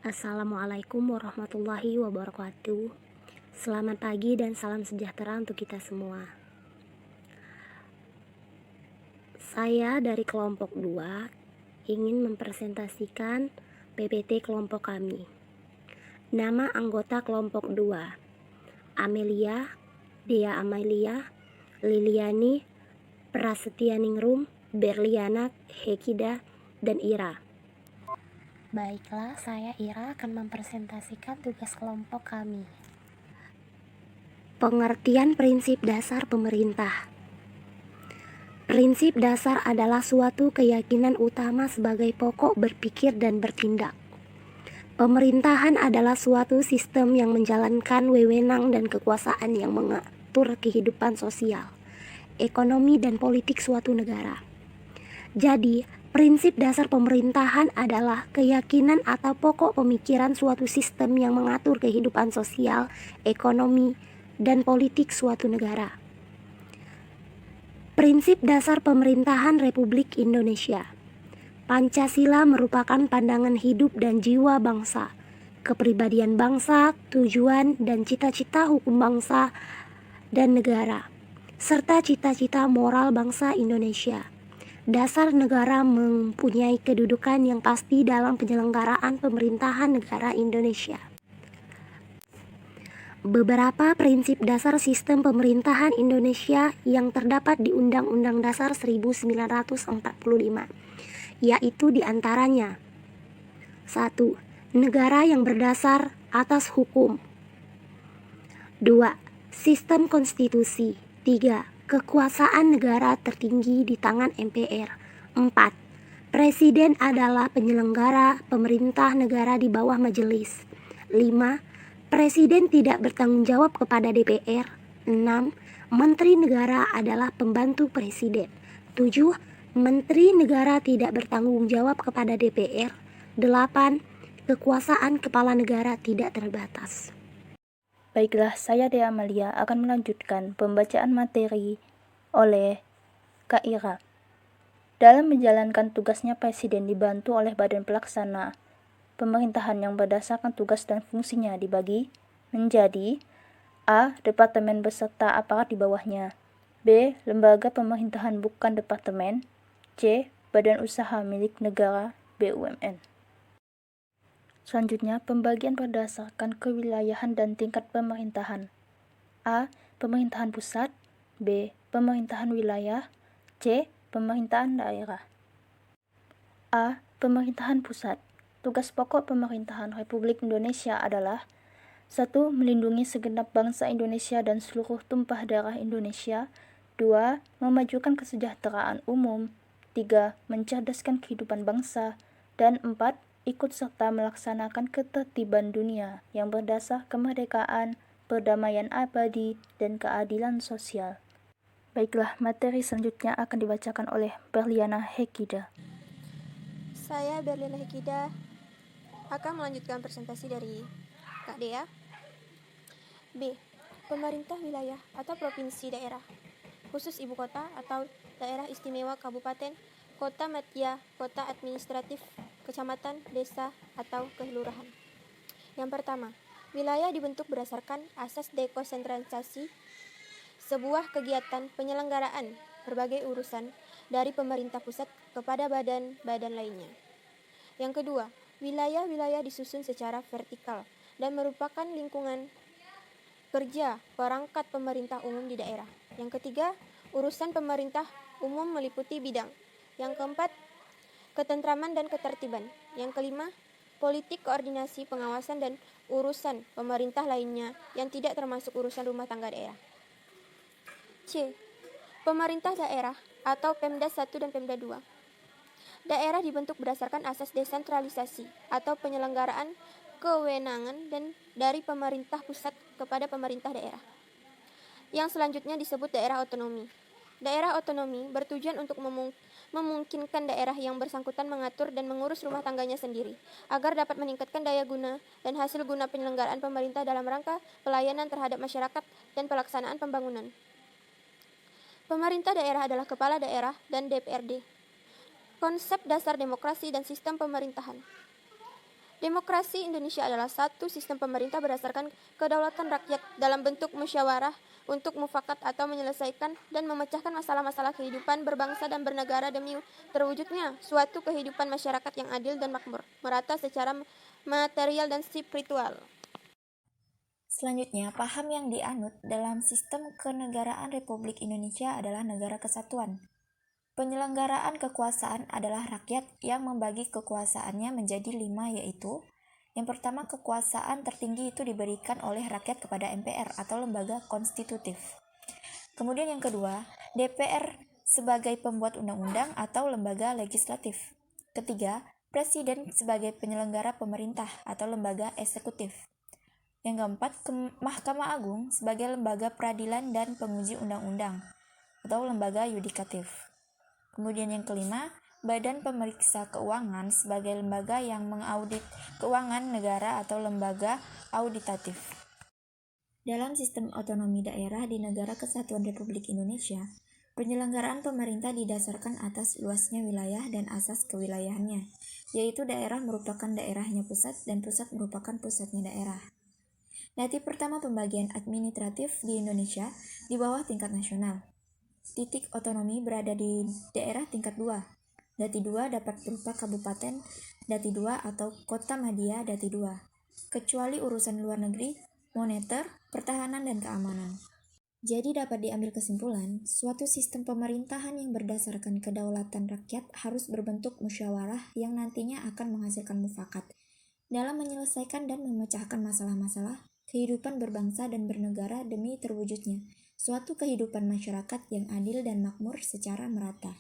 Assalamualaikum warahmatullahi wabarakatuh. Selamat pagi dan salam sejahtera untuk kita semua. Saya dari kelompok 2 ingin mempresentasikan PPT kelompok kami. Nama anggota kelompok 2: Amelia, Dea Amelia, Liliani, Prasetyaningrum, Berliana, Hekida, dan Ira. Baiklah, saya Ira akan mempresentasikan tugas kelompok kami. Pengertian prinsip dasar pemerintah. Prinsip dasar adalah suatu keyakinan utama sebagai pokok berpikir dan bertindak. Pemerintahan adalah suatu sistem yang menjalankan wewenang dan kekuasaan yang mengatur kehidupan sosial, ekonomi, dan politik suatu negara. Jadi, prinsip dasar pemerintahan adalah keyakinan atau pokok pemikiran suatu sistem yang mengatur kehidupan sosial, ekonomi, dan politik suatu negara. Prinsip dasar pemerintahan Republik Indonesia. Pancasila merupakan pandangan hidup dan jiwa bangsa, kepribadian bangsa, tujuan dan cita-cita hukum bangsa dan negara, serta cita-cita moral bangsa Indonesia. Dasar negara mempunyai kedudukan yang pasti dalam penyelenggaraan pemerintahan negara Indonesia. Beberapa prinsip dasar sistem pemerintahan Indonesia yang terdapat di Undang-Undang Dasar 1945, yaitu diantaranya: 1. Negara yang berdasar atas hukum. 2. Sistem konstitusi. 3. Kekuasaan negara tertinggi di tangan MPR. 4. Presiden adalah penyelenggara pemerintah negara di bawah majelis. 5. Presiden tidak bertanggung jawab kepada DPR. 6. Menteri negara adalah pembantu presiden. 7. Menteri negara tidak bertanggung jawab kepada DPR. 8. Kekuasaan kepala negara tidak terbatas. Baiklah, saya Dea Amelia akan melanjutkan pembacaan materi oleh Kak Ira. Dalam menjalankan tugasnya, Presiden dibantu oleh badan pelaksana pemerintahan yang berdasarkan tugas dan fungsinya dibagi menjadi: A. Departemen beserta aparat di bawahnya. B. Lembaga pemerintahan bukan departemen. C. Badan usaha milik negara BUMN. Selanjutnya, pembagian berdasarkan kewilayahan dan tingkat pemerintahan. A. Pemerintahan pusat. B. Pemerintahan wilayah. C. Pemerintahan daerah. A. Pemerintahan pusat. Tugas pokok pemerintahan Republik Indonesia adalah: 1. Melindungi segenap bangsa Indonesia dan seluruh tumpah darah Indonesia. 2. Memajukan kesejahteraan umum. 3. Mencerdaskan kehidupan bangsa. Dan 4. Ikut serta melaksanakan ketertiban dunia yang berdasar kemerdekaan, perdamaian abadi, dan keadilan sosial. Baiklah, materi selanjutnya akan dibacakan oleh Berliana Hekida. Saya Berliana Hekida akan melanjutkan presentasi dari Kak Dea. B. Pemerintah wilayah atau provinsi daerah, khusus ibu kota atau daerah istimewa kabupaten, kota madya, kota administratif, kecamatan, desa, atau kelurahan. Yang pertama, wilayah dibentuk berdasarkan asas dekonsentrasi, sebuah kegiatan penyelenggaraan berbagai urusan dari pemerintah pusat kepada badan-badan lainnya. Yang kedua, wilayah-wilayah disusun secara vertikal dan merupakan lingkungan kerja perangkat pemerintah umum di daerah. Yang ketiga, urusan pemerintah umum meliputi bidang. Yang keempat, ketentraman dan ketertiban. Yang kelima, politik, koordinasi, pengawasan, dan urusan pemerintah lainnya yang tidak termasuk urusan rumah tangga daerah. C. Pemerintah daerah atau Pemda 1 dan Pemda 2. Daerah dibentuk berdasarkan asas desentralisasi atau penyelenggaraan kewenangan dan dari pemerintah pusat kepada pemerintah daerah. Yang selanjutnya disebut daerah otonomi. Daerah otonomi bertujuan untuk memungkinkan daerah yang bersangkutan mengatur dan mengurus rumah tangganya sendiri, agar dapat meningkatkan daya guna dan hasil guna penyelenggaraan pemerintah dalam rangka pelayanan terhadap masyarakat dan pelaksanaan pembangunan. Pemerintah daerah adalah kepala daerah dan DPRD. Konsep dasar demokrasi dan sistem pemerintahan. Demokrasi Indonesia adalah satu sistem pemerintah berdasarkan kedaulatan rakyat dalam bentuk musyawarah untuk mufakat atau menyelesaikan dan memecahkan masalah-masalah kehidupan berbangsa dan bernegara demi terwujudnya suatu kehidupan masyarakat yang adil dan makmur, merata secara material dan spiritual. Selanjutnya, paham yang dianut dalam sistem kenegaraan Republik Indonesia adalah negara kesatuan. Penyelenggaraan kekuasaan adalah rakyat yang membagi kekuasaannya menjadi 5, yaitu yang pertama, kekuasaan tertinggi itu diberikan oleh rakyat kepada MPR atau lembaga konstitutif. Kemudian yang kedua, DPR sebagai pembuat undang-undang atau lembaga legislatif. Ketiga, Presiden sebagai penyelenggara pemerintah atau lembaga eksekutif. Yang keempat, Mahkamah Agung sebagai lembaga peradilan dan penguji undang-undang atau lembaga yudikatif. Kemudian yang kelima, Badan Pemeriksa Keuangan sebagai lembaga yang mengaudit keuangan negara atau lembaga auditatif. Dalam sistem otonomi daerah di Negara Kesatuan Republik Indonesia, penyelenggaraan pemerintah didasarkan atas luasnya wilayah dan asas kewilayahannya, yaitu daerah merupakan daerahnya pusat dan pusat merupakan pusatnya daerah. Dati pertama pembagian administratif di Indonesia di bawah tingkat nasional. Titik otonomi berada di daerah tingkat 2. Dati 2 dapat berupa kabupaten Dati 2 atau kota madya Dati 2, kecuali urusan luar negeri, moneter, pertahanan, dan keamanan. Jadi dapat diambil kesimpulan, suatu sistem pemerintahan yang berdasarkan kedaulatan rakyat harus berbentuk musyawarah yang nantinya akan menghasilkan mufakat dalam menyelesaikan dan memecahkan masalah-masalah kehidupan berbangsa dan bernegara demi terwujudnya suatu kehidupan masyarakat yang adil dan makmur secara merata.